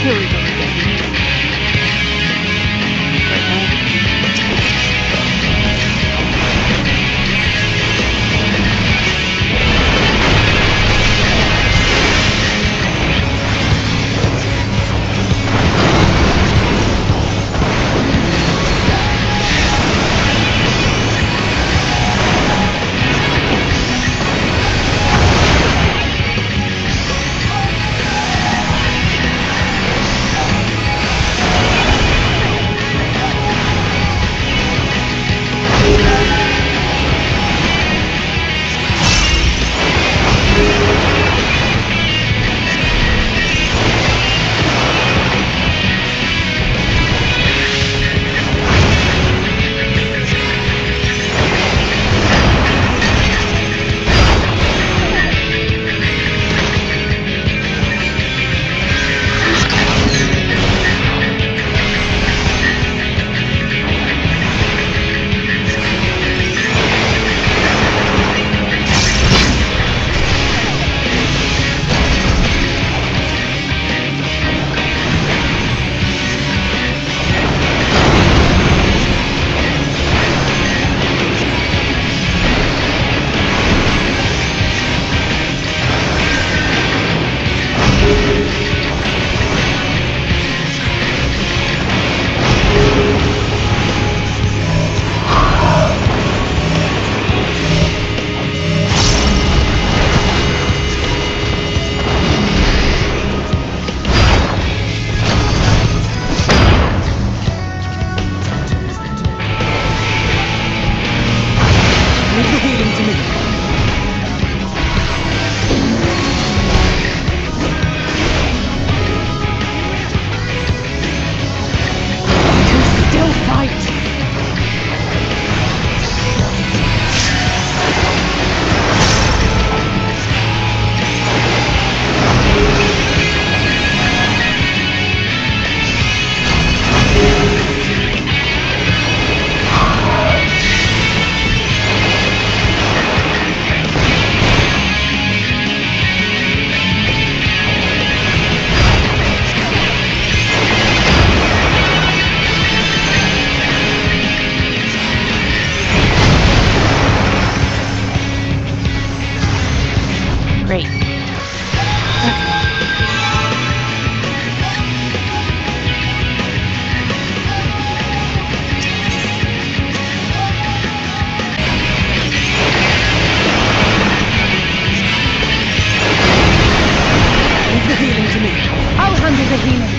Here we go again. Leave the healing to me. Still fight. Great. Leave the healing to me. I'll handle the healing.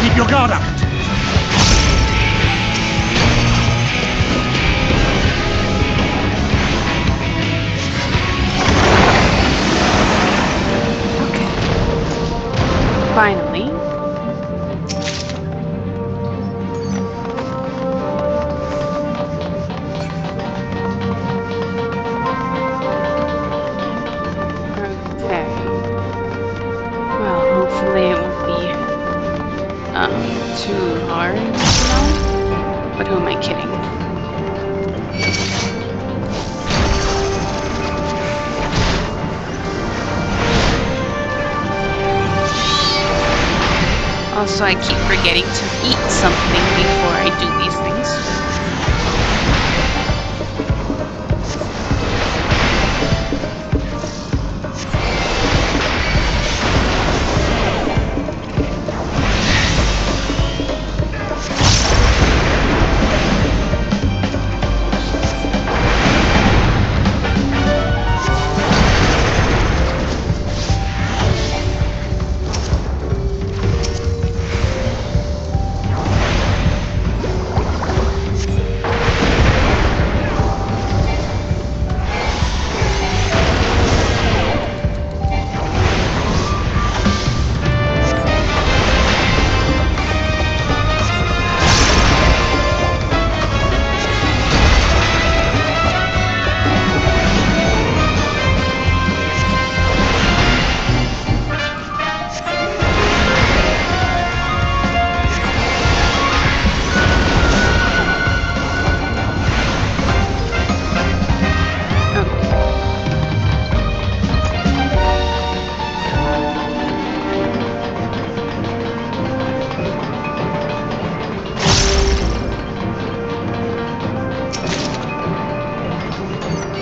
Keep your guard up. Finally. Okay. Too hard? No? But who am I kidding? Also, I keep forgetting to eat something before I do these things.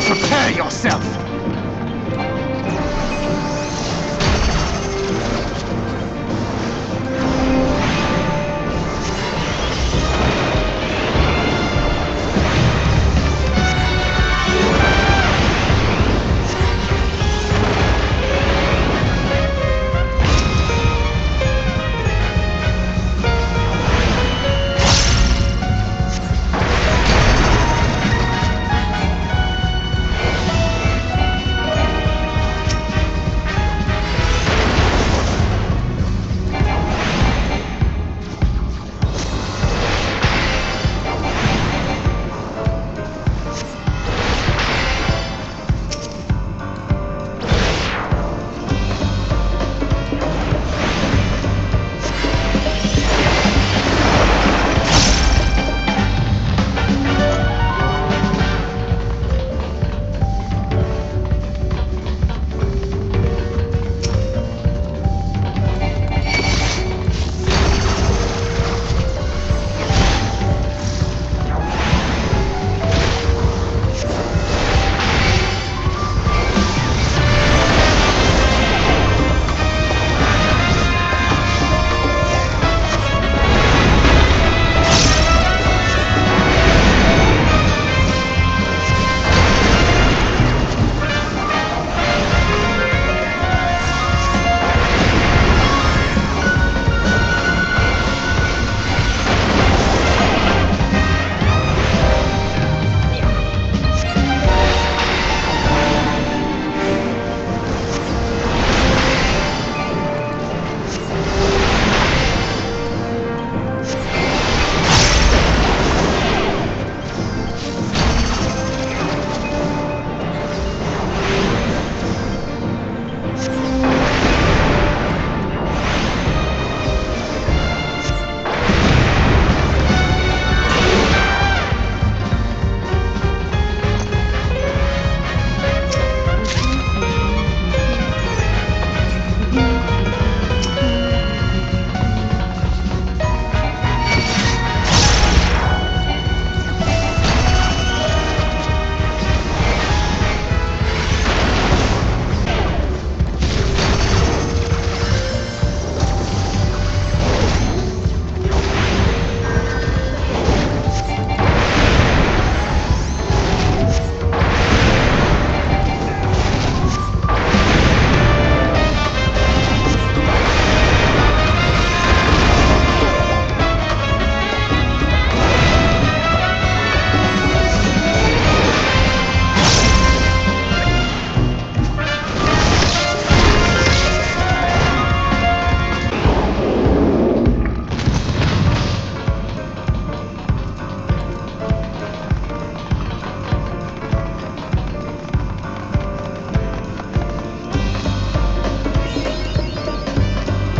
Prepare yourself!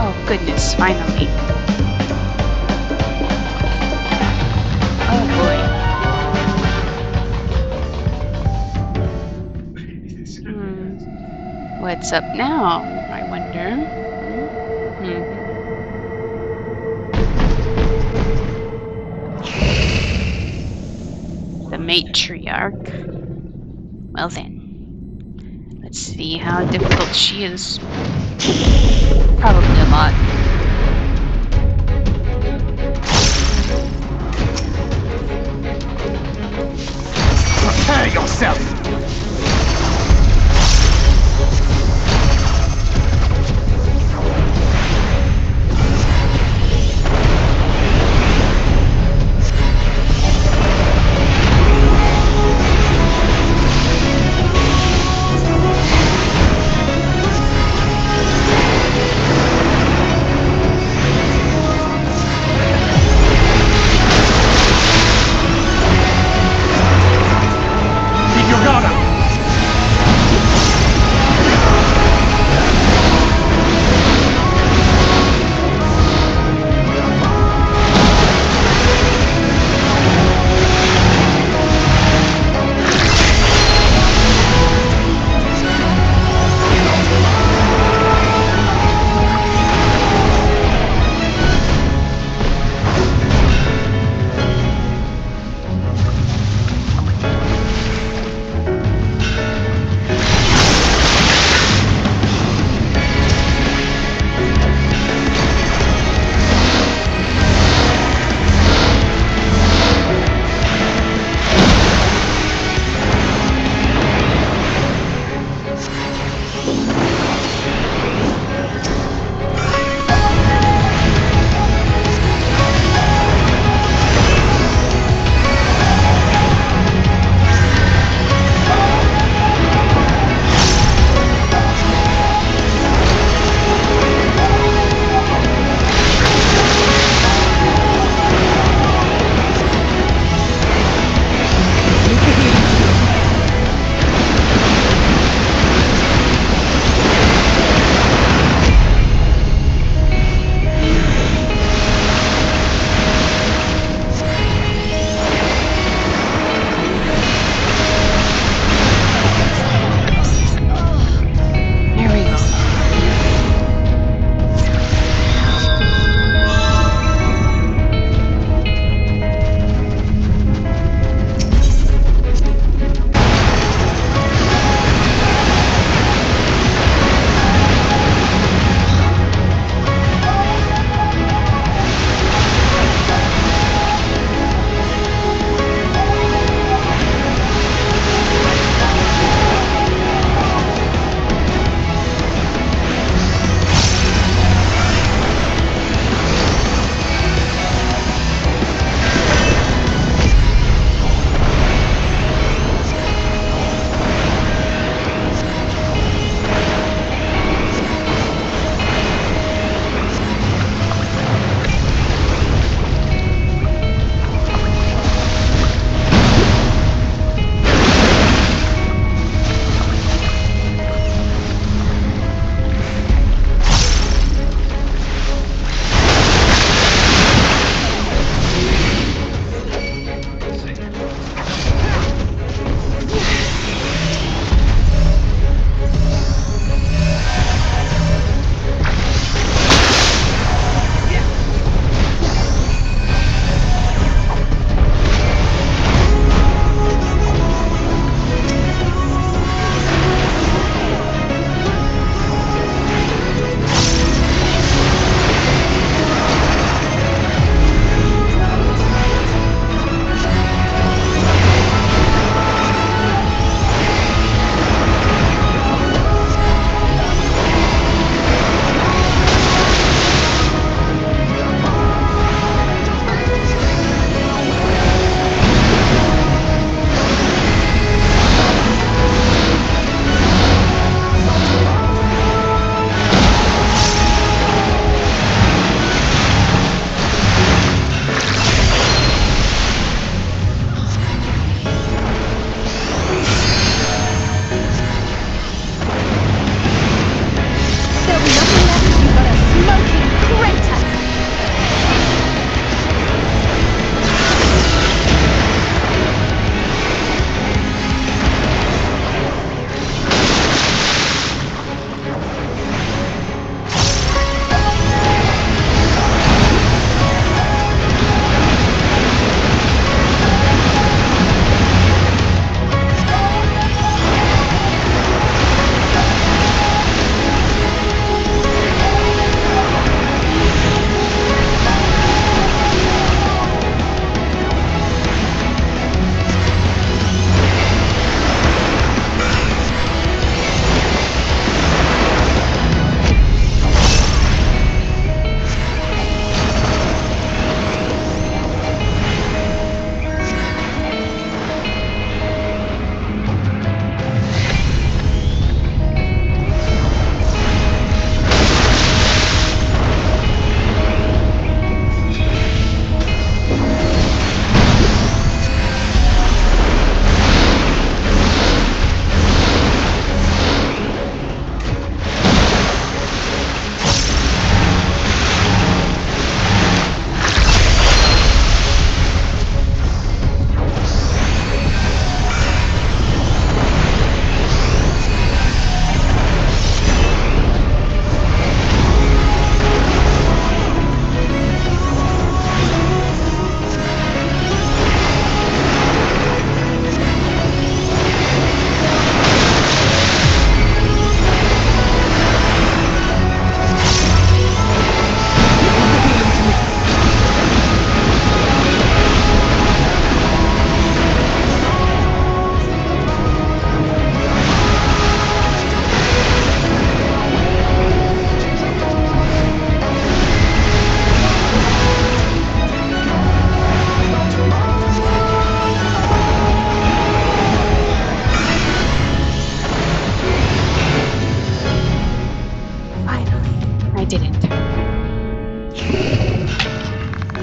Oh goodness, finally. What's up now, I wonder? The matriarch. Well then, let's see how difficult she is. Probably a lot. Prepare yourself! Keep your guard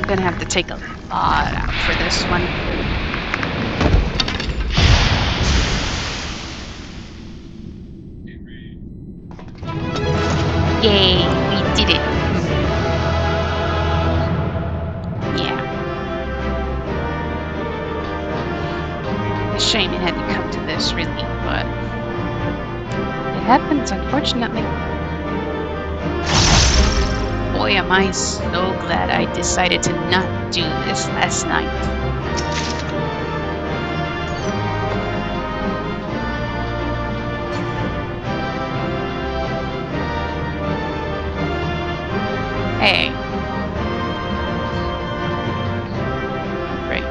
gonna have to take a lot out for this one. Yay, we did it. Yeah. It's a shame it had to come to this, really, but it happens, unfortunately. Boy, am I so glad I decided to not do this last night. Hey. Right.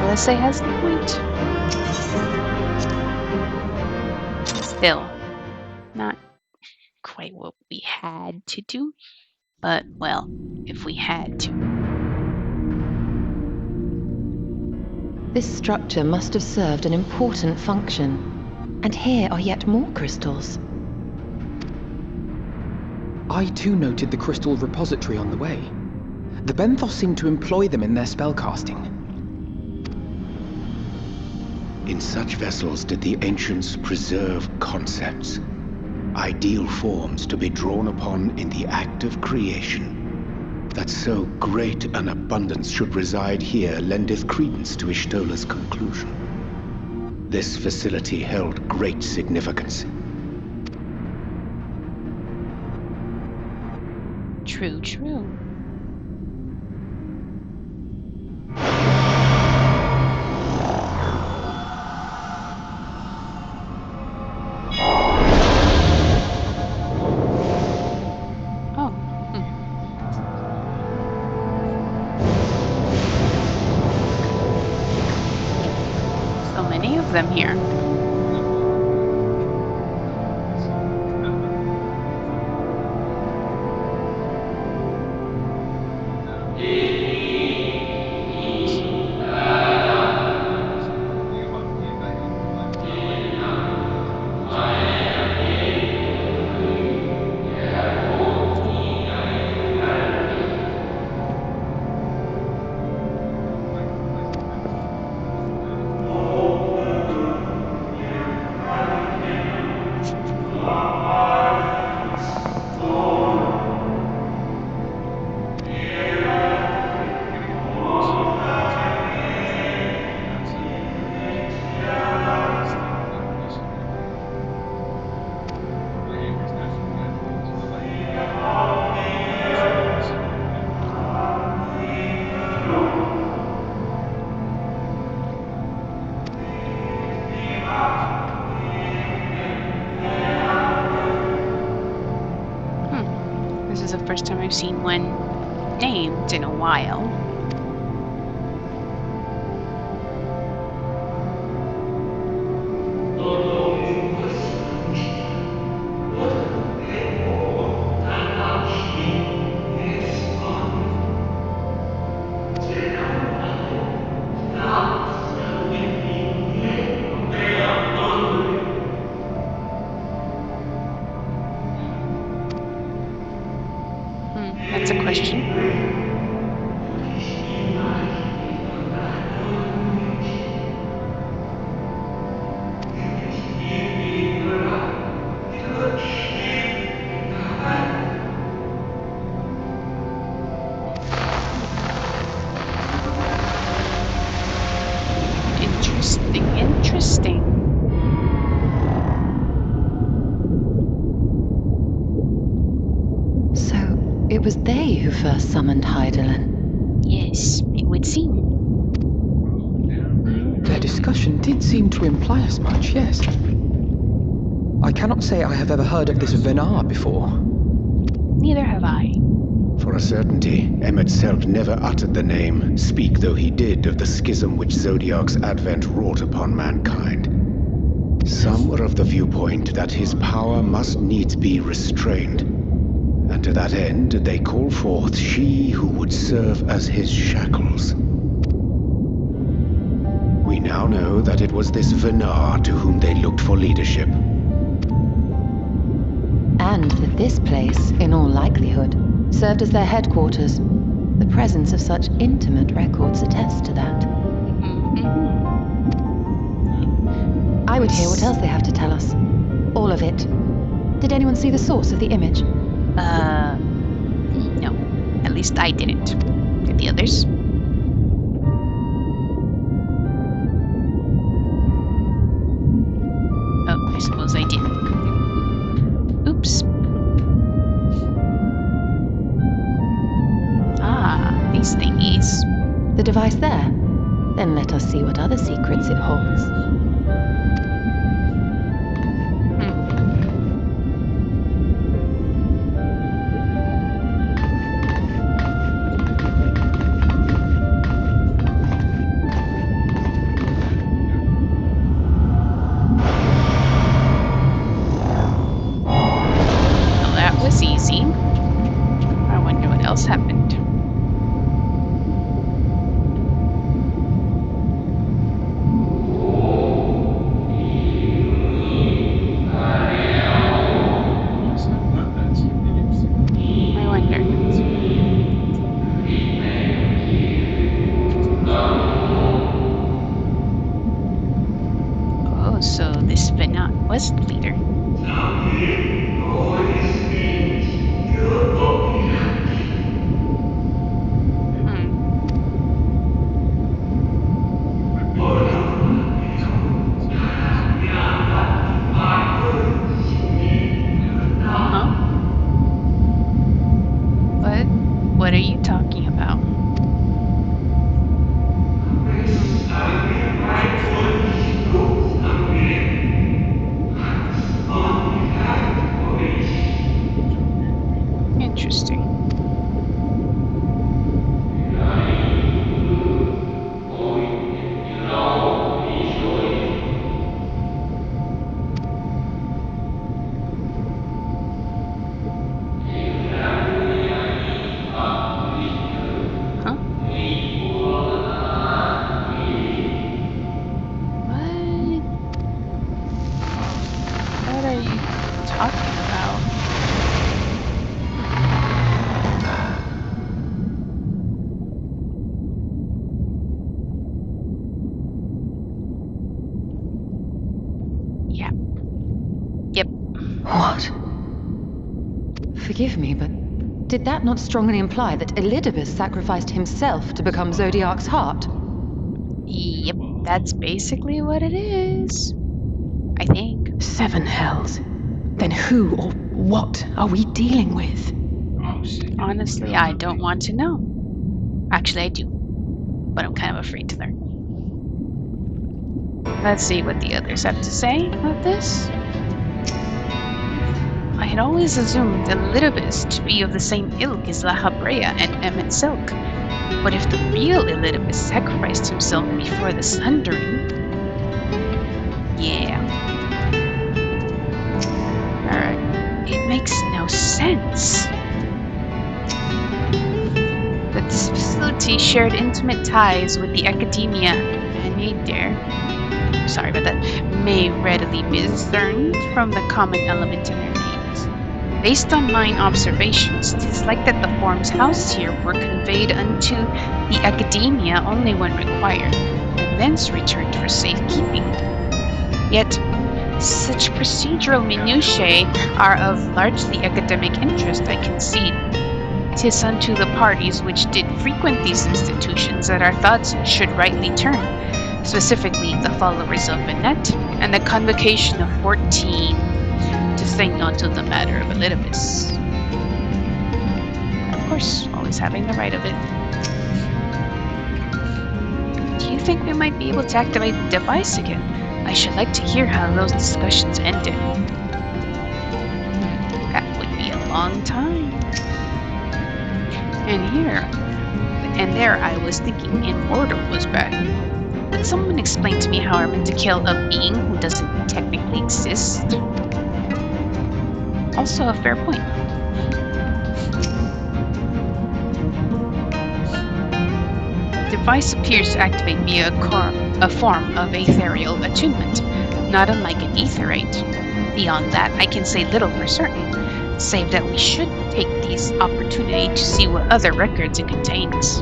Melissa has the point. Still, not quite what we had to do, but, well, if we had to. This structure must have served an important function. And here are yet more crystals. I too noted the crystal repository on the way. The Benthos seem to employ them in their spellcasting. In such vessels did the ancients preserve concepts, ideal forms to be drawn upon in the act of creation. That so great an abundance should reside here lendeth credence to Ishtola's conclusion. This facility held great significance. True, true. Them here. This is the first time I've seen one named in a while. That's a question. Interesting. So, it was they who first summoned Hydaelyn. Yes, it would seem. Their discussion did seem to imply as much, yes. I cannot say I have ever heard of this Venar before. Neither have I. For a certainty, Emet-Selch never uttered the name, speak though he did of the schism which Zodiark's advent wrought upon mankind. Some were of the viewpoint that his power must needs be restrained, and to that end did they call forth she who would serve as his shackles. We now know that it was this Venar to whom they looked for leadership, And that this place, in all likelihood, served as their headquarters. The presence of such intimate records attests to that. Mm-hmm. I would hear what else they have to tell us. All of it. Did anyone see the source of the image? No. At least I didn't. Did the others? Oh, I suppose I did. Oops. Ah, these thingies. The device there? Then let us see what other secrets it holds. Well, that was easy. I wonder what else happened. I wonder. Oh, so this Venat was the leader. Huh? What are you talking about? Interesting. Huh? What are you talking about? Yeah. Yep. What? Forgive me, but did that not strongly imply that Elidibus sacrificed himself to become Zodiark's heart? Yep. That's basically what it is. I think. 7 hells. Then who or what are we dealing with? Honestly, I don't want to know. Actually, I do. But I'm kind of afraid to learn. Let's see what the others have to say about this. I had always assumed Elidibus to be of the same ilk as La Habrea and Emmet Silk. But if the real Elidibus sacrificed himself before the Sundering... Yeah. It makes no sense. That this facility shared intimate ties with the academia and sorry about that, may readily be discerned from the common element in their names. Based on mine observations, 'tis like that the forms housed here were conveyed unto the academia only when required, and thence returned for safekeeping. Yet, such procedural minutiae are of largely academic interest, I concede. 'Tis unto the parties which did frequent these institutions that our thoughts should rightly turn, specifically the followers of Venat and the convocation of 14, to say not of the matter of Elidibus. Of course, always having the right of it. Do you think we might be able to activate the device again? I should like to hear how those discussions ended. That would be a long time. And there I was thinking Immortal was bad. Would someone explain to me how I'm meant to kill a being who doesn't technically exist? Also a fair point. The device appears to activate via a form of ethereal attunement, not unlike an aetherite. Beyond that, I can say little for certain, save that we should take this opportunity to see what other records it contains.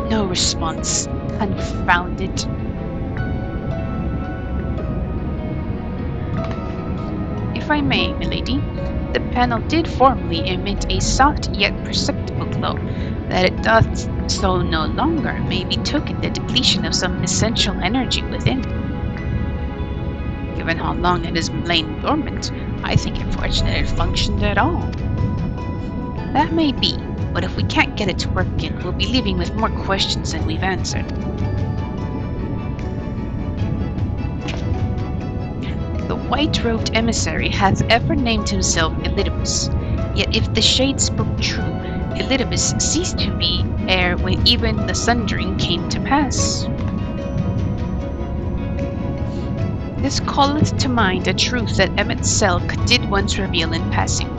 No response. Confound it. If I may, milady, the panel did formerly emit a soft yet perceptible glow. That it doth so no longer may betoken the depletion of some essential energy within. Given how long it has lain dormant, I think it fortunate it functioned at all. That may be, but if we can't get it to work again, we'll be leaving with more questions than we've answered. The white-robed emissary hath ever named himself Elidibus, yet if the shade spoke true, Elidibus ceased to be ere when even the sundering came to pass. This calleth to mind a truth that Emmett Selk did once reveal in passing,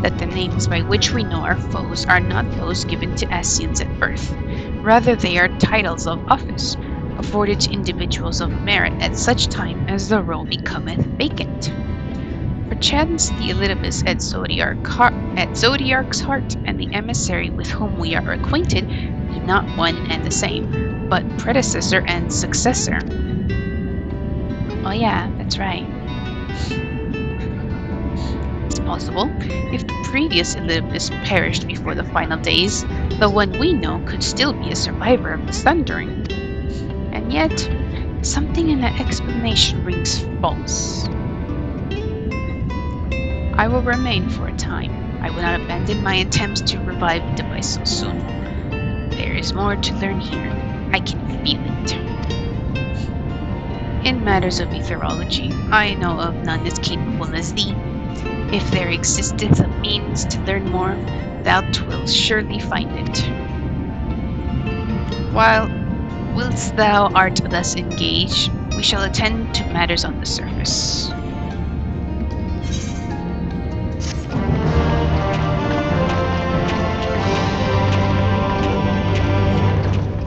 that the names by which we know our foes are not those given to Asians at birth. Rather they are titles of office, afforded to individuals of merit at such time as the role becometh vacant. Perchance the Elidibus at Zodiarch's heart and the emissary with whom we are acquainted be not one and the same, but predecessor and successor. Oh yeah, that's right. It's possible. If the previous Elidibus perished before the final days, the one we know could still be a survivor of the Sundering. And yet, something in that explanation rings false. I will remain for a time. I will not abandon my attempts to revive the device so soon. There is more to learn here. I can feel it. In matters of etherology, I know of none as capable as thee. If there existeth a means to learn more, thou wilt surely find it. Whilst thou art thus engaged, we shall attend to matters on the surface.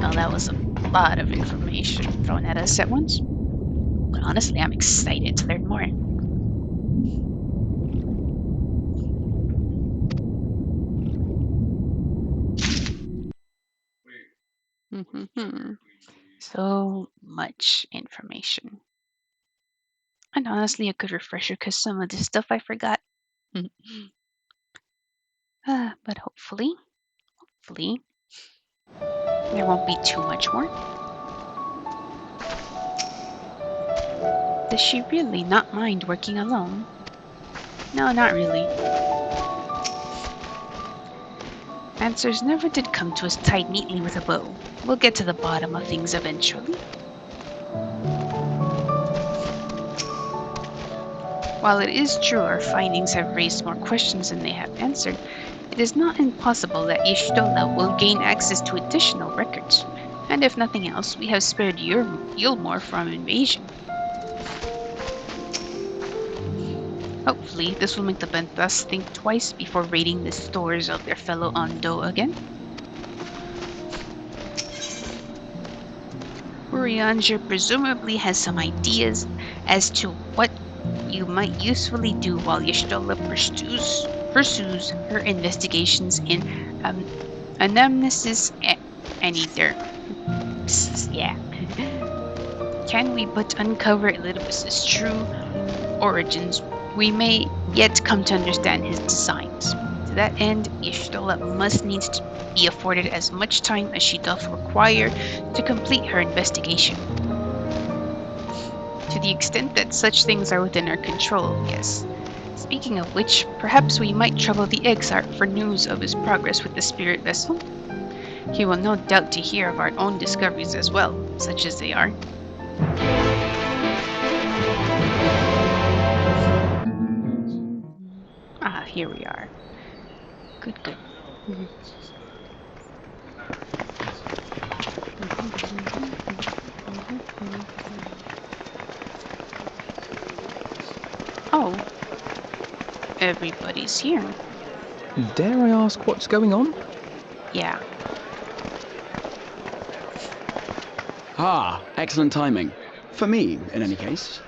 Now that was a lot of information thrown at us at once. But honestly, I'm excited to learn more. So much information. And honestly, a good refresher because some of this stuff I forgot. But hopefully, there won't be too much more. Does she really not mind working alone? No, not really. Answers never did come to us tied neatly with a bow. We'll get to the bottom of things eventually. While it is true our findings have raised more questions than they have answered, it is not impossible that Y'shtola will gain access to additional records, and if nothing else, we have spared Yulmore from invasion. Hopefully, this will make the Benthas think twice before raiding the stores of their fellow Ondo again. Urianger presumably has some ideas as to what you might usefully do while Y'shtola pursues her investigations in Anamnesis and either. Yeah. Can we but uncover Elidibus's true origins, we may yet come to understand his designs. To that end, Y'shtola must needs to be afforded as much time as she doth require to complete her investigation. To the extent that such things are within our control, yes. Speaking of which, perhaps we might trouble the Exarch for news of his progress with the spirit vessel. He will no doubt to hear of our own discoveries as well, such as they are. Ah, here we are. Good. Oh, everybody's here. Dare I ask what's going on? Yeah. Ah, excellent timing. For me, in any case.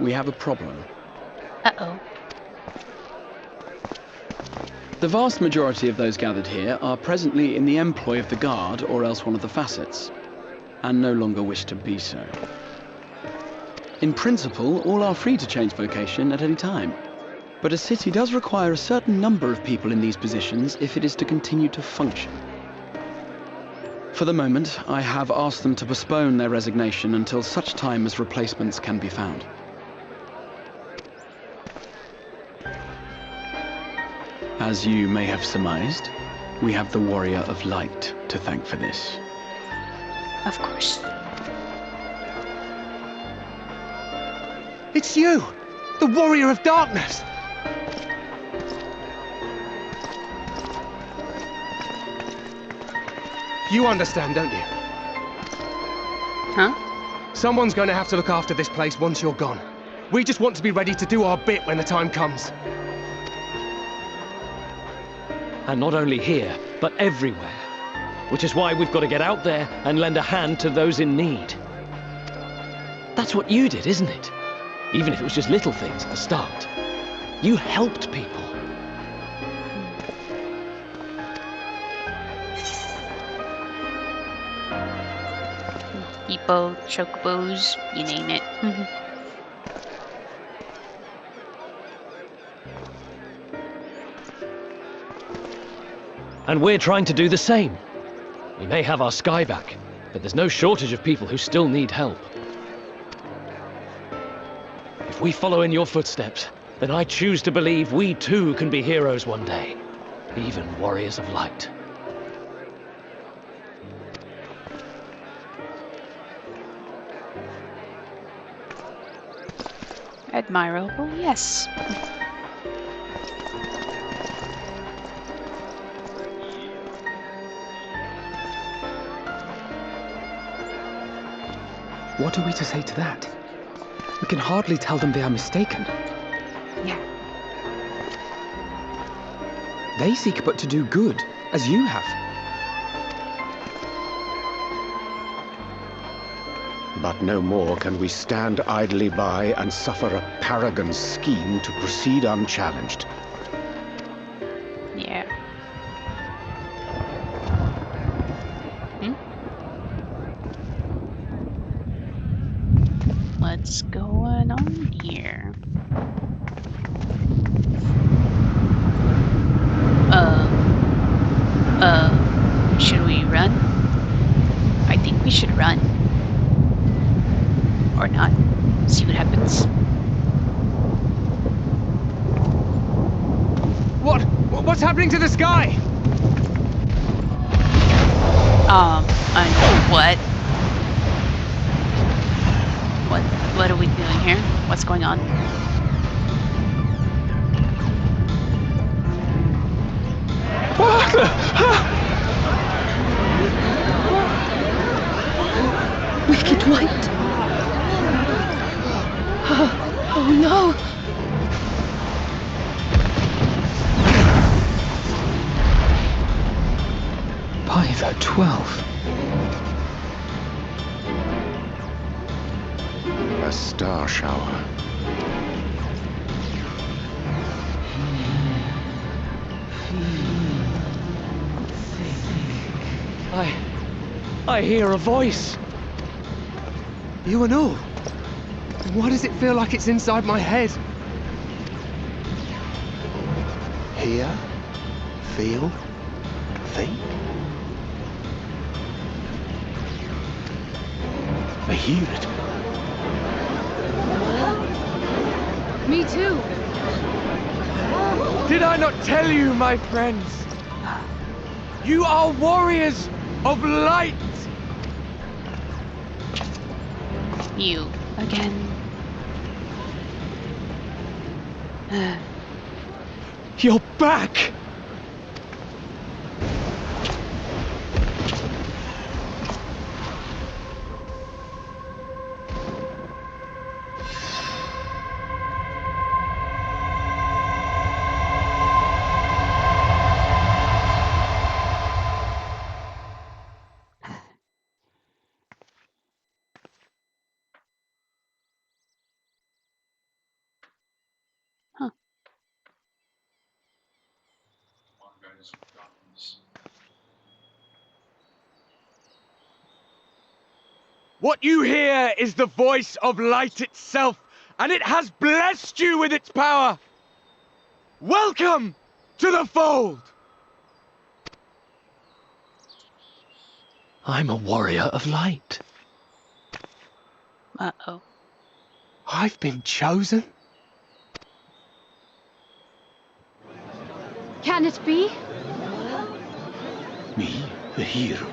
We have a problem. Uh-oh. The vast majority of those gathered here are presently in the employ of the Guard or else one of the facets, and no longer wish to be so. In principle, all are free to change vocation at any time, but a city does require a certain number of people in these positions if it is to continue to function. For the moment, I have asked them to postpone their resignation until such time as replacements can be found. As you may have surmised, we have the Warrior of Light to thank for this. Of course. It's you! The Warrior of Darkness! You understand, don't you? Huh? Someone's going to have to look after this place once you're gone. We just want to be ready to do our bit when the time comes. And not only here, but everywhere. Which is why we've got to get out there and lend a hand to those in need. That's what you did, isn't it? Even if it was just little things at the start. You helped people. People, chocobos, you name it. And we're trying to do the same. We may have our sky back, but there's no shortage of people who still need help. If we follow in your footsteps, then I choose to believe we too can be heroes one day. Even warriors of light. Admirable, yes. What are we to say to that? We can hardly tell them they are mistaken. Yeah. They seek but to do good, as you have. But no more can we stand idly by and suffer a paragon's scheme to proceed unchallenged. Yeah. Hmm? What's going on here? Should we run? I think we should run. Or not. See what happens. What's happening to the sky? What? What are we doing here? What's going on? Wicked White. Oh no! By the 12. A star shower. I hear a voice. You and all. Why does it feel like it's inside my head? Hear, feel, think. I hear it. Me too. Did I not tell you, my friends? You are warriors of light! You again. You're back! What you hear is the voice of light itself, and it has blessed you with its power. Welcome to the fold! I'm a warrior of light. Uh-oh. I've been chosen? Can it be? Me, the hero.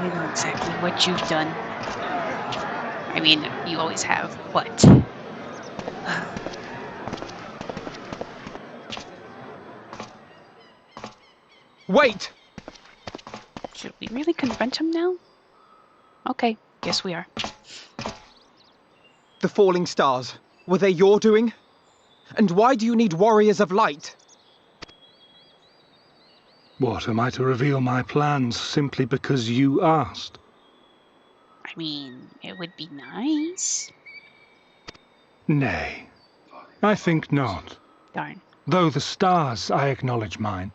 We know exactly what you've done. I mean, you always have, but... Wait! Should we really confront him now? Okay, guess we are. The falling stars, were they your doing? And why do you need warriors of light? What, am I to reveal my plans simply because you asked? I mean, it would be nice. Nay, I think not. Darn. Though the stars, I acknowledge mine.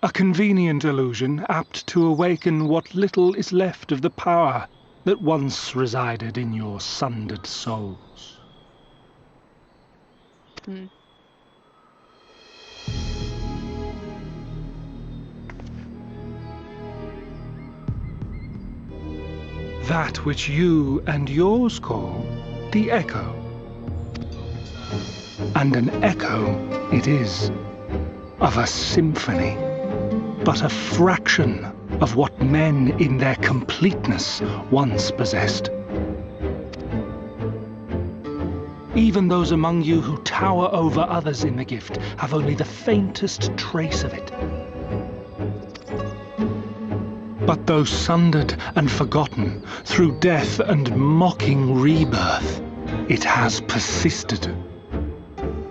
A convenient illusion, apt to awaken what little is left of the power that once resided in your sundered souls. That which you and yours call the echo. And an echo it is, of a symphony, but a fraction of what men in their completeness once possessed. Even those among you who tower over others in the gift have only the faintest trace of it. But though sundered and forgotten through death and mocking rebirth, it has persisted.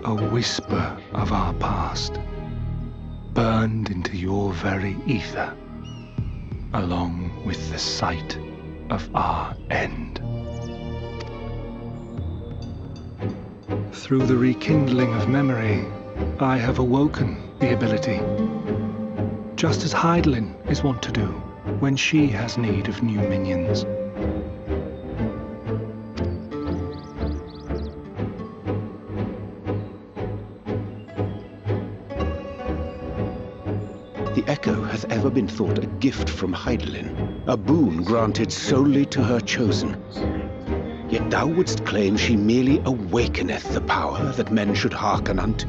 A whisper of our past, burned into your very ether, along with the sight of our end. Through the rekindling of memory, I have awoken the ability, just as Hydaelyn is wont to do when she has need of new minions. The echo hath ever been thought a gift from Hydaelyn, a boon granted solely to her chosen. Yet thou wouldst claim she merely awakeneth the power that men should hearken unto.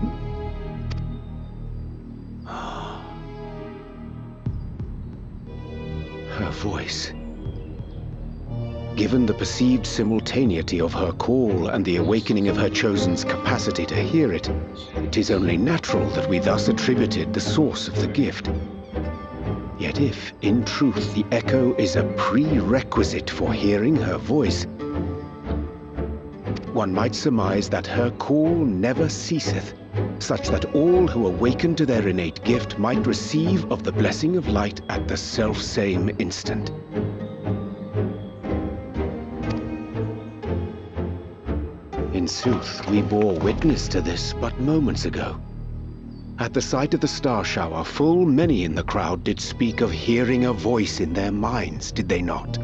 Her voice. Given the perceived simultaneity of her call and the awakening of her chosen's capacity to hear it, 'tis only natural that we thus attributed the source of the gift. Yet if, in truth, the echo is a prerequisite for hearing her voice, one might surmise that her call never ceaseth, such that all who awaken to their innate gift might receive of the blessing of light at the self-same instant. In sooth, we bore witness to this but moments ago. At the sight of the star shower, full many in the crowd did speak of hearing a voice in their minds, did they not?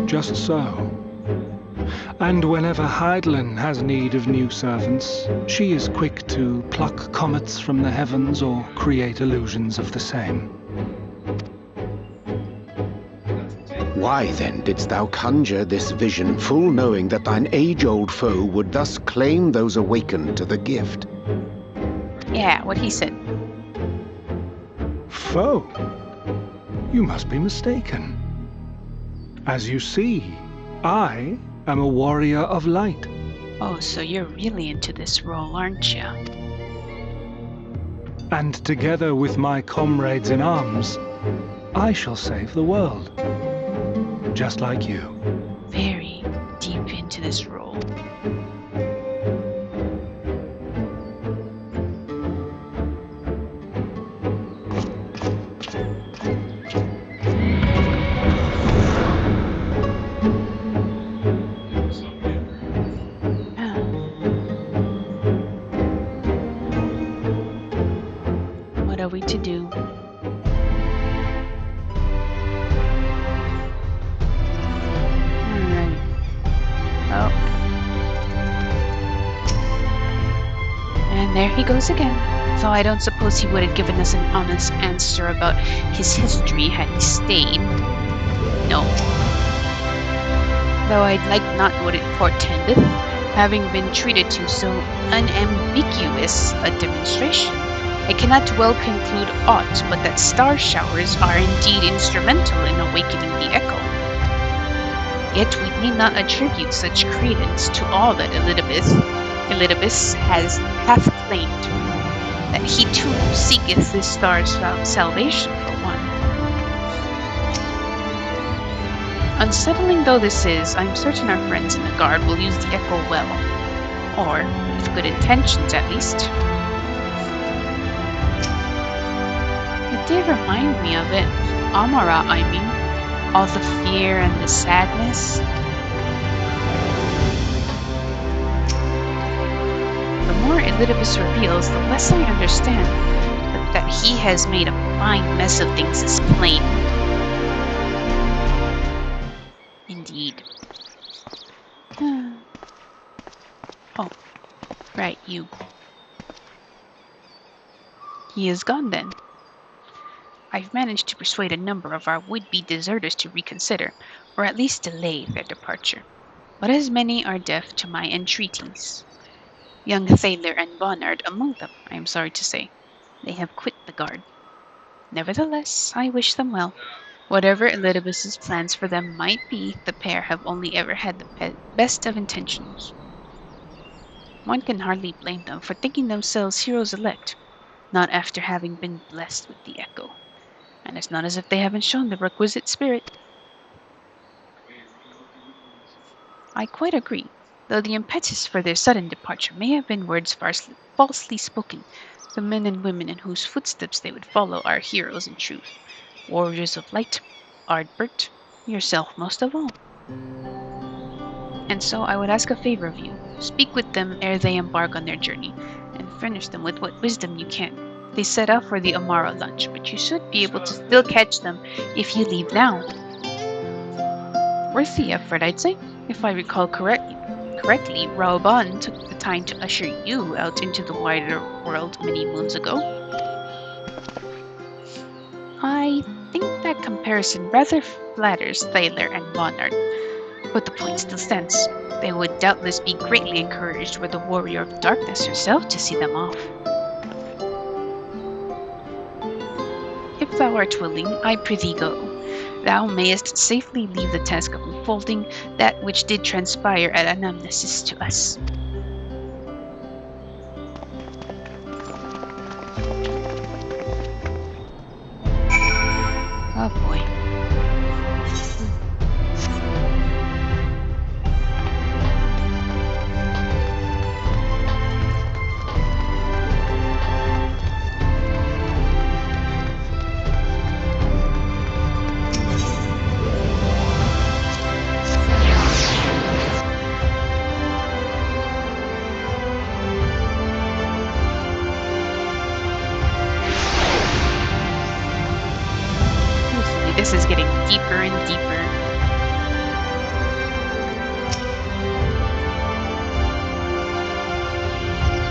Just so. And whenever Hydaelyn has need of new servants, she is quick to pluck comets from the heavens or create illusions of the same. Why then didst thou conjure this vision, full knowing that thine age-old foe would thus claim those awakened to the gift? Yeah, what he said. Foe? You must be mistaken. As you see, I am a warrior of light. Oh, so you're really into this role, aren't you? And together with my comrades in arms, I shall save the world. Just like you. Very deep into this role. need to do. Alright. Oh. And there he goes again. Though I don't suppose he would have given us an honest answer about his history had he stayed. No. Though I'd like not what it portendeth, having been treated to so unambiguous a demonstration, I cannot well conclude aught but that star showers are indeed instrumental in awakening the echo. Yet we need not attribute such credence to all that Elidibus hath claimed, that he too seeketh this star's salvation for one. Unsettling though this is, I'm certain our friends in the guard will use the echo well, or with good intentions at least. It did remind me of it. Amara, I mean. All the fear and the sadness. The more Elidibus reveals, the less I understand. But that he has made a fine mess of things is plain. Indeed. Oh, right, you. He is gone then. I've managed to persuade a number of our would-be deserters to reconsider, or at least delay their departure. But as many are deaf to my entreaties. Young Thaler and Bonnard among them, I am sorry to say. They have quit the guard. Nevertheless, I wish them well. Whatever Elidibus's plans for them might be, the pair have only ever had the best of intentions. One can hardly blame them for thinking themselves heroes elect, not after having been blessed with the echo. And it's not as if they haven't shown the requisite spirit. I quite agree, though the impetus for their sudden departure may have been words falsely spoken. The men and women in whose footsteps they would follow are heroes in truth, warriors of light, Ardbert, yourself most of all. And so I would ask a favor of you. Speak with them ere they embark on their journey, and furnish them with what wisdom you can. They set out for the Amara lunch, but you should be able to still catch them if you leave now. Worth the effort, I'd say. If I recall correctly, Raoban took the time to usher you out into the wider world many moons ago. I think that comparison rather flatters Thaler and Bonnard, but the point still stands. They would doubtless be greatly encouraged were the Warrior of Darkness herself to see them off. If thou art willing, I prithee go. Thou mayest safely leave the task of unfolding that which did transpire at Anamnesis to us. Oh boy. This is getting deeper and deeper.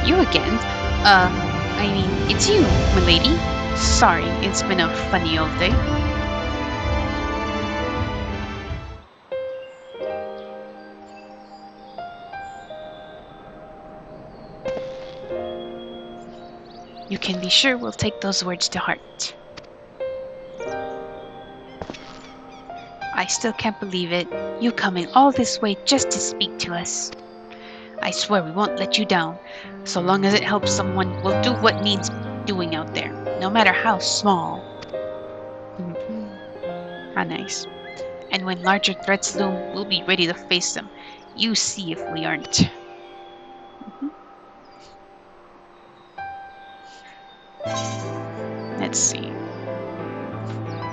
You again? I mean, it's you, milady. Sorry, it's been a funny old day. You can be sure we'll take those words to heart. I still can't believe it. You coming all this way just to speak to us. I swear we won't let you down. So long as it helps someone, we'll do what needs doing out there, no matter how small. How nice. And when larger threats loom, we'll be ready to face them. You see if we aren't. Let's see.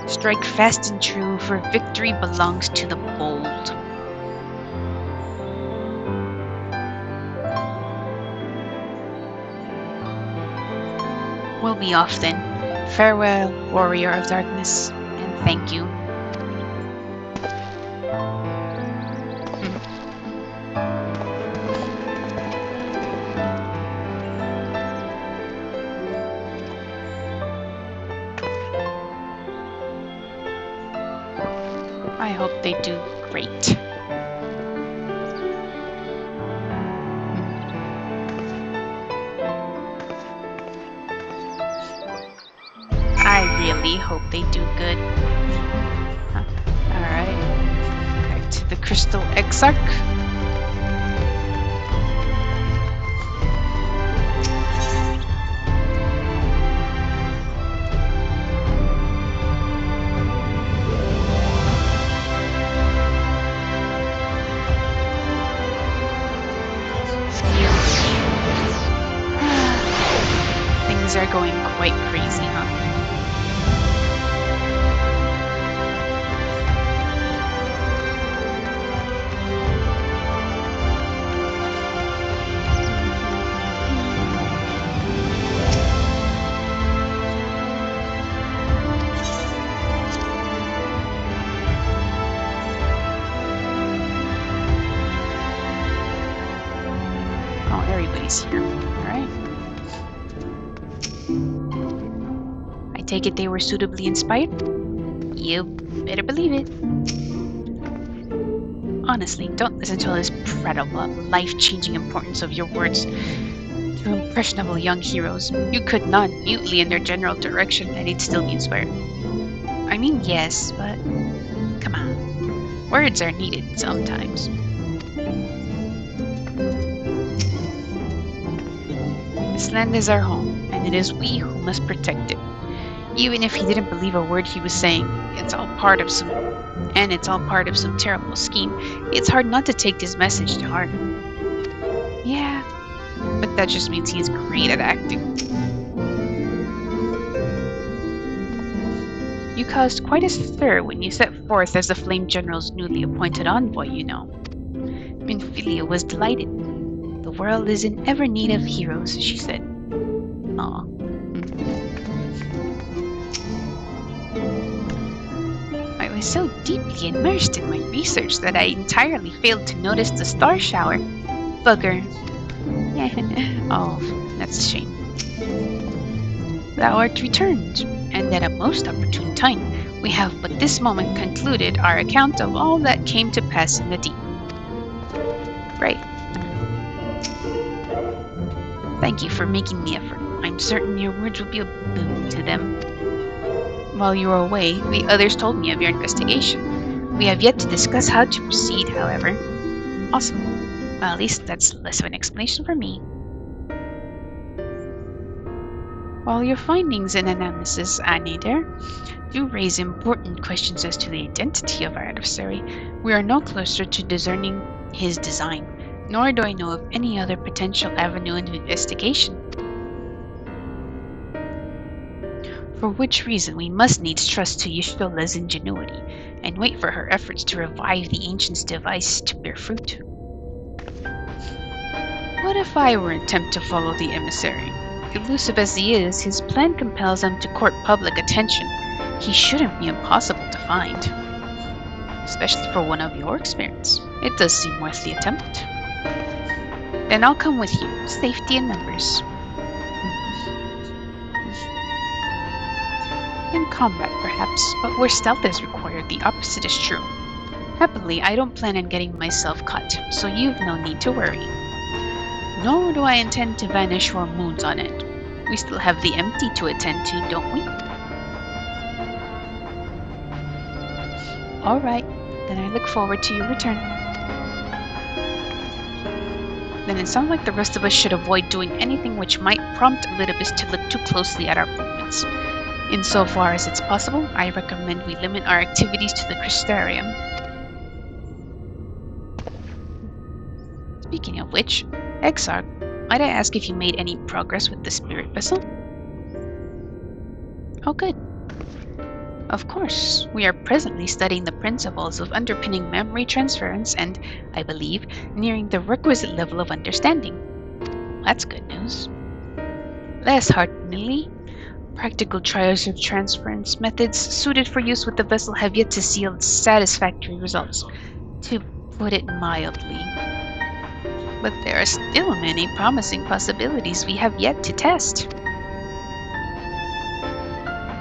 Strike fast and true, for victory belongs to the bold. We'll be off then. Farewell, warrior of darkness, and thank you. I hope they do great. I really hope they do good. Alright. Back to the Crystal Exarch. Things are going quite crazy, huh? Oh, everybody's here. Alright. I take it they were suitably inspired? You better believe it. Honestly, don't listen to all this prattle about life-changing importance of your words. They're impressionable young heroes. You could nod mutely in their general direction and they'd still be inspired. I mean, yes, but come on. Words are needed sometimes. This land is our home, and it is we who must protect it. Even if he didn't believe a word he was saying, it's all part of some terrible scheme. It's hard not to take this message to heart. Yeah, but that just means he's great at acting. You caused quite a stir when you set forth as the Flame General's newly appointed envoy, you know. Minfilia was delighted. The world is in ever need of heroes, she said. Aw. I was so deeply immersed in my research that I entirely failed to notice the star shower. Bugger. Oh, that's a shame. Thou art returned, and at a most opportune time. We have but this moment concluded our account of all that came to pass in the deep. Right. Thank you for making the effort. I'm certain your words will be a boon to them. While you were away, the others told me of your investigation. We have yet to discuss how to proceed, however. Awesome. Well, at least that's less of an explanation for me. While your findings in Nemesis Anader do raise important questions as to the identity of our adversary, we are no closer to discerning his design, nor do I know of any other potential avenue of investigation. For which reason we must needs trust to Y'shtola's ingenuity, and wait for her efforts to revive the Ancient's device to bear fruit. What if I were to attempt to follow the emissary? Elusive as he is, his plan compels him to court public attention. He shouldn't be impossible to find. Especially for one of your experience. It does seem worth the attempt. Then I'll come with you. Safety in numbers. In combat, perhaps, but where stealth is required, the opposite is true. Happily, I don't plan on getting myself caught, so you've no need to worry. Nor do I intend to vanish or moons on it. We still have the empty to attend to, don't we? Alright, then I look forward to your return. Then it sounds like the rest of us should avoid doing anything which might prompt Elidibus to look too closely at our movements. Insofar as it's possible, I recommend we limit our activities to the Crystarium. Speaking of which, Exarch, might I ask if you made any progress with the spirit vessel? Oh, good. Of course, we are presently studying the principles of underpinning memory transference and, I believe, nearing the requisite level of understanding. That's good news. Less hearteningly, Practical trials of transference methods suited for use with the vessel have yet to yield satisfactory results, to put it mildly. But there are still many promising possibilities we have yet to test.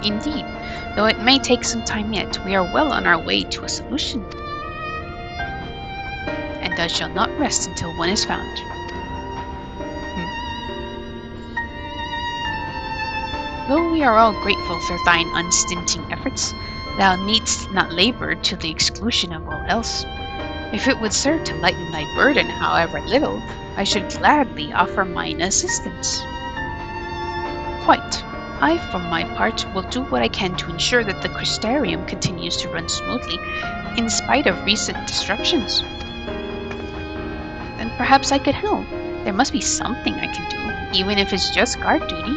Indeed, though it may take some time yet, we are well on our way to a solution. And I shall not rest until one is found. Though we are all grateful for thine unstinting efforts, thou needst not labor to the exclusion of all else. If it would serve to lighten thy burden, however little, I should gladly offer mine assistance. Quite. I, for my part, will do what I can to ensure that the Crystarium continues to run smoothly, in spite of recent disruptions. Then perhaps I could help. There must be something I can do, even if it's just guard duty.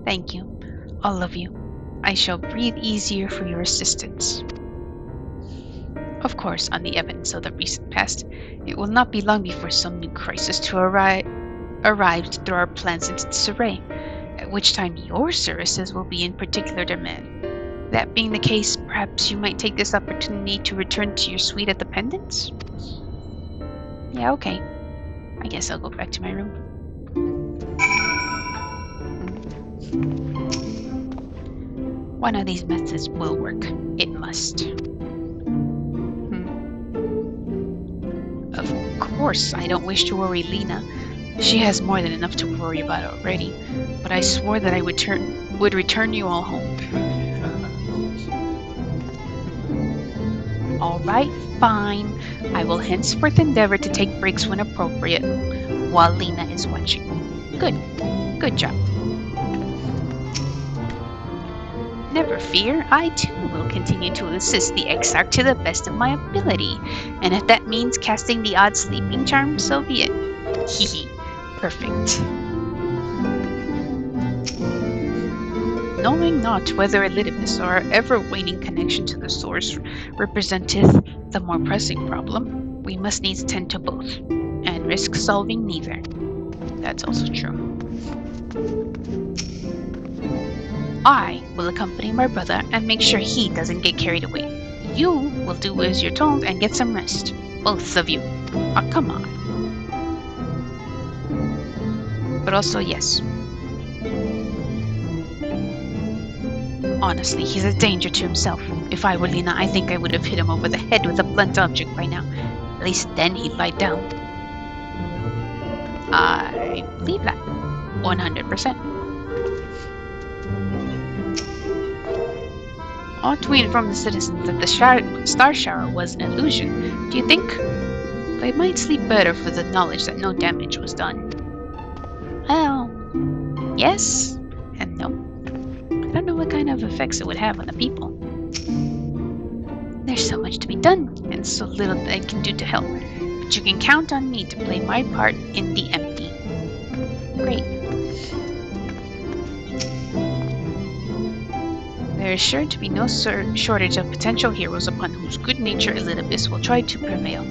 Thank you, all of you. I shall breathe easier for your assistance. Of course, on the evidence of the recent past, it will not be long before some new crisis to arrive to throw our plans into disarray, at which time your services will be in particular demand. That being the case, perhaps you might take this opportunity to return to your suite at the Pendants? Yeah, okay. I guess I'll go back to my room. One of these methods will work. It must. Of course, I don't wish to worry Lena. She has more than enough to worry about already, but I swore that I would return you all home. Alright, fine. I will henceforth endeavor to take breaks when appropriate, while Lena is watching. Good job. Never fear, I too will continue to assist the Exarch to the best of my ability, and if that means casting the odd sleeping charm, so be it. Hehe, perfect. Knowing not whether Elidibus or our ever-waning connection to the source representeth the more pressing problem, we must needs tend to both, and risk solving neither. That's also true. I will accompany my brother and make sure he doesn't get carried away. You will do as you're told and get some rest. Both of you. Oh, come on. But also, yes. Honestly, he's a danger to himself. If I were Lena, I think I would have hit him over the head with a blunt object by now. At least then he'd lie down. I believe that. 100%. Ought to inform the citizens that the star shower was an illusion. Do you think? They might sleep better for the knowledge that no damage was done. Well, yes and no. I don't know what kind of effects it would have on the people. There's so much to be done, and so little that I can do to help. But you can count on me to play my part in the empty. Great. There is sure to be no shortage of potential heroes upon whose good nature Elidibus will try to prevail.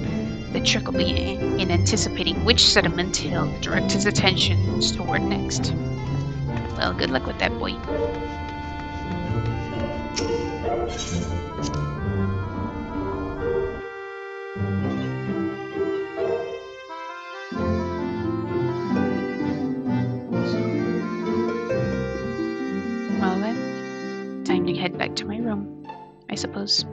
The trick will be in anticipating which settlement he'll direct his attentions toward next. Well, good luck with that, boy. Well then, time to head back to my room, I suppose.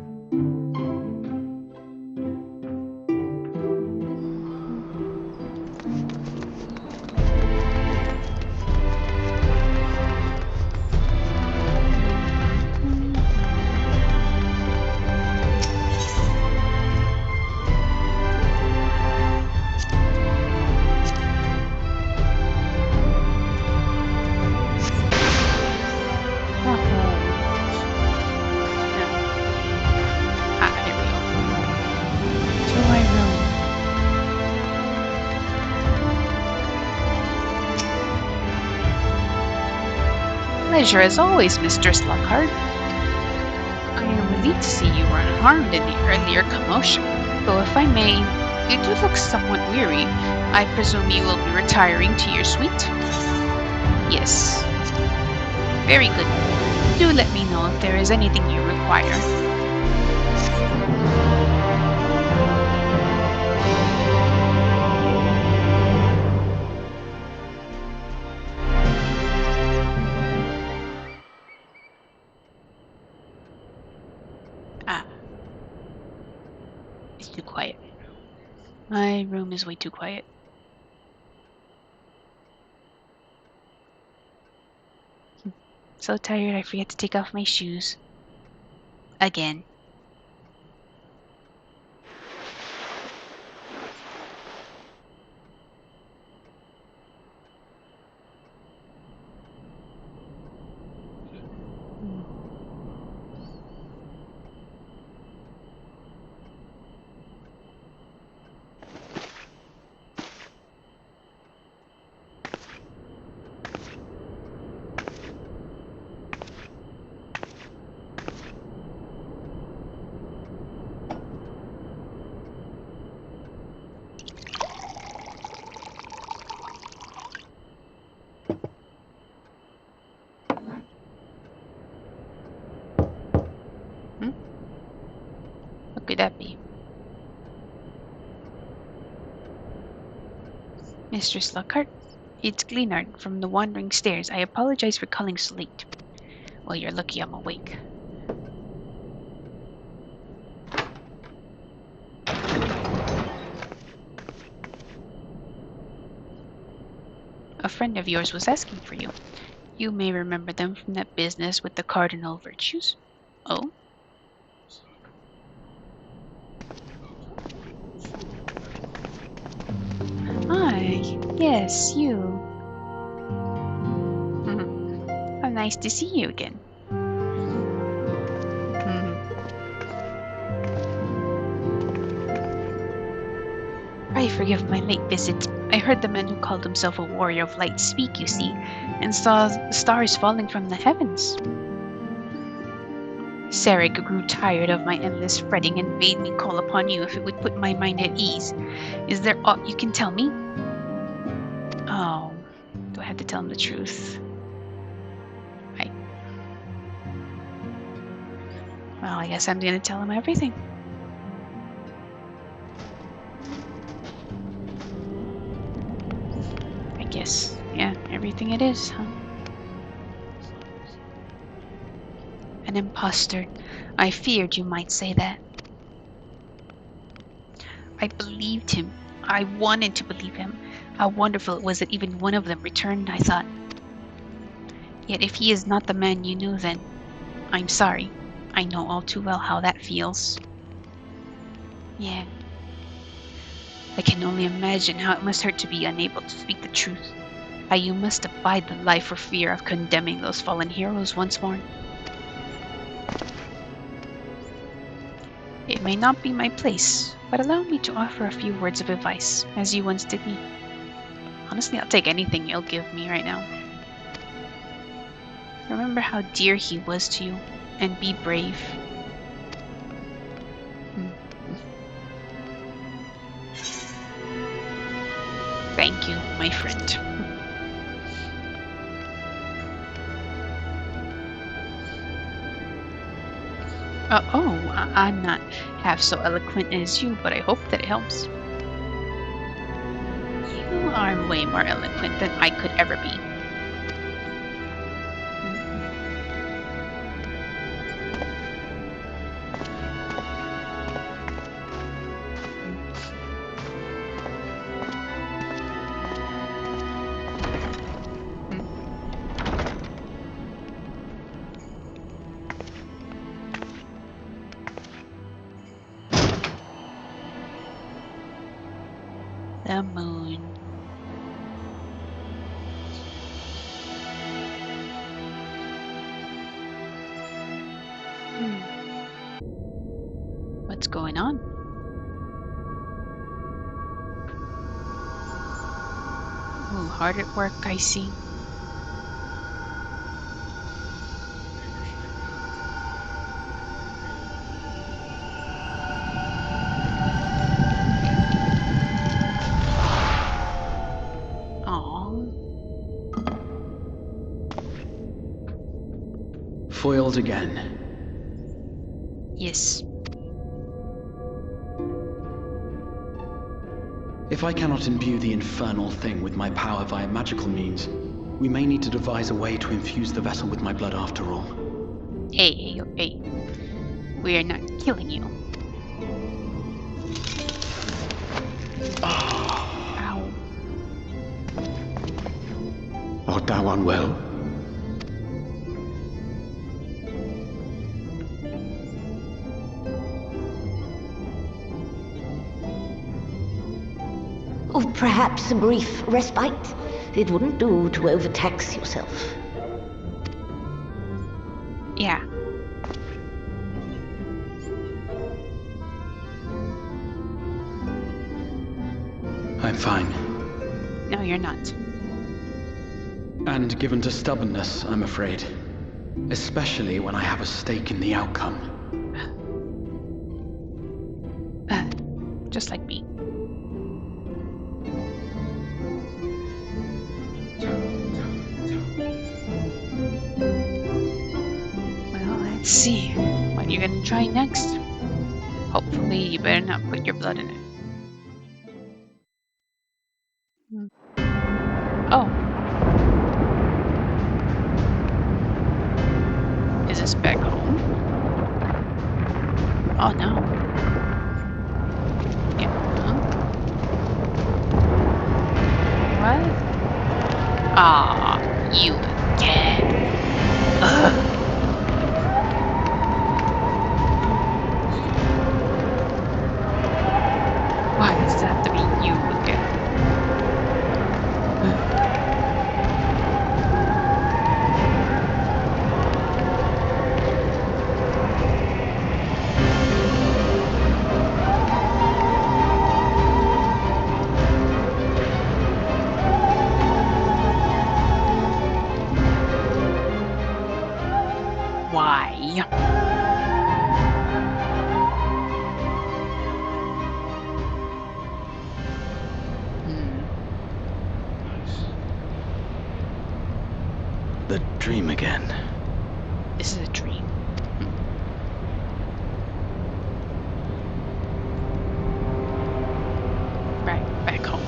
Pleasure as always, Mistress Lockhart. I am relieved to see you were unharmed in the earlier commotion, though if I may You do look somewhat weary. I presume you will be retiring to your suite? Yes. Very good. Do let me know if there is anything you require. Ah. It's too quiet. My room is way too quiet. So tired I forget to take off my shoes. Again. What could that be? Mistress Lockhart? It's Glenard from the Wandering Stairs. I apologize for calling so late. Well, you're lucky I'm awake. A friend of yours was asking for you. You may remember them from that business with the cardinal virtues. Oh? Hi. Yes, you. How nice to see you again. Pray forgive my late visit. I heard the man who called himself a warrior of light speak, you see, and saw stars falling from the heavens. Sarek grew tired of my endless fretting and bade me call upon you if it would put my mind at ease. Is there aught you can tell me? Oh, do I have to tell him the truth? Well, I guess I'm gonna tell him everything. I guess, yeah, everything it is, huh? An imposter. I feared you might say that. I believed him. I wanted to believe him. How wonderful it was that even one of them returned, I thought. Yet if he is not the man you knew then, I'm sorry. I know all too well how that feels. Yeah. I can only imagine how it must hurt to be unable to speak the truth. How you must abide the life for fear of condemning those fallen heroes once more. It may not be my place, but allow me to offer a few words of advice, as you once did me. Honestly, I'll take anything you'll give me right now. Remember how dear he was to you, and be brave. Thank you, my friend. I'm not half so eloquent as you, but I hope that it helps. You are way more eloquent than I could ever be. The moon. What's going on? Ooh, hard at work, I see. foiled again. Yes. If I cannot imbue the infernal thing with my power via magical means, we may need to devise a way to infuse the vessel with my blood after all. Hey. We are not killing you. Ow. Art thou unwell? Oh, perhaps a brief respite. It wouldn't do to overtax yourself. Yeah. I'm fine. No, you're not. And given to stubbornness, I'm afraid. Especially when I have a stake in the outcome. Just like me. Well, let's see what you're gonna try next. Hopefully, you better not put your blood in it. Oh. Is this back home? Oh no. Yeah. Huh? What? Ah, you again. Ugh. Why does it have to be you again? Why? The dream again. This is a dream. Right, back home.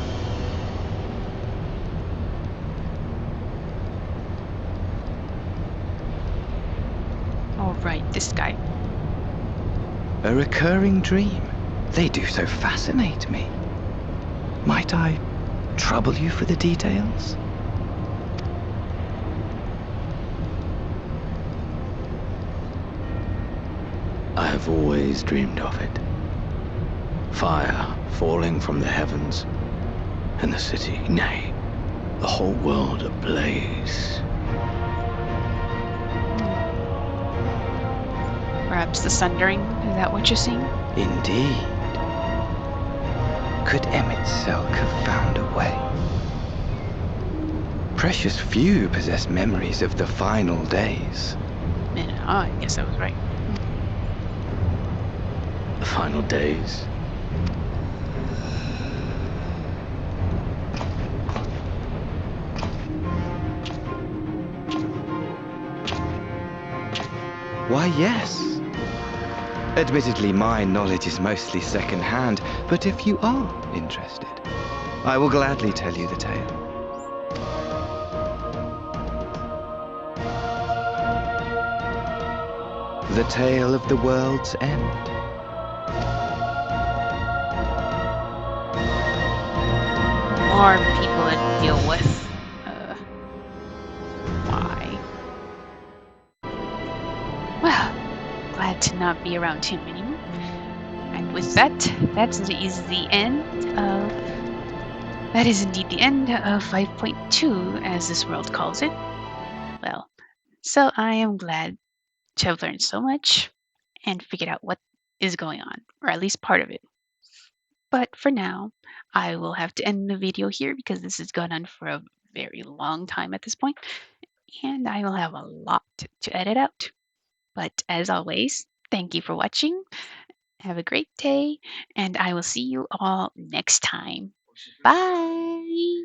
All right, this guy. A recurring dream. They do so fascinate me. Might I trouble you for the details? I have always dreamed of it. Fire falling from the heavens, and the city, nay, the whole world ablaze. Perhaps the sundering. Is that what you're seeing? Indeed. Could Emet-Selch have found a way? Precious few possess memories of the final days. Yeah, I guess I was right. The final days. Why, yes. Admittedly, my knowledge is mostly second-hand, but if you are interested, I will gladly tell you the tale. The tale of the world's end. More people to deal with. Why? Well, glad to not be around him anymore. And with that, that is indeed the end of 5.2, as this world calls it. Well, so I am glad to have learned so much and figured out what is going on, or at least part of it. But for now, I will have to end the video here because this has gone on for a very long time at this point, and I will have a lot to edit out. But as always, thank you for watching. Have a great day, and I will see you all next time. Bye!